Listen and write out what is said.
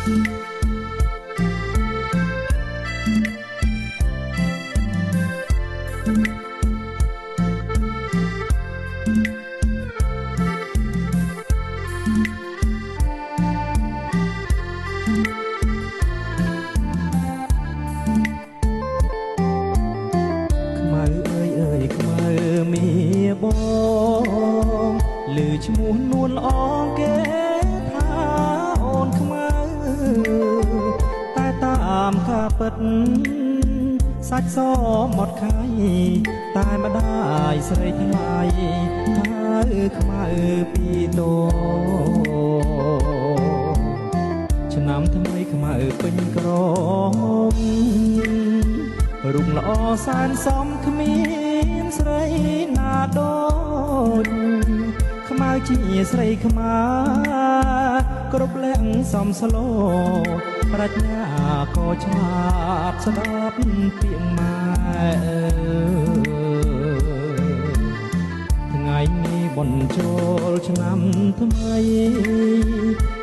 ឮឈ្មោះនួនល្អគេថាអូនខ្មៅតែតាមការពិតសាច់សមកខៃតែម្ដាយស្រីថ្លៃហើយខ្មៅពីតោឆ្នាំថ្មីខ្មៅពេញក្រមរូបល្អសែនសមគ្មានស្រីណាដូចខ្មៅជាស្រីខ្មាគ្រប់លក្ខសំស្លូប្រាជ្ញាក៏ឆ្លាតស្ដាប់ពាក្យម៉ែថ្ងៃនេះបន់ចូលឆ្នាំថ្មី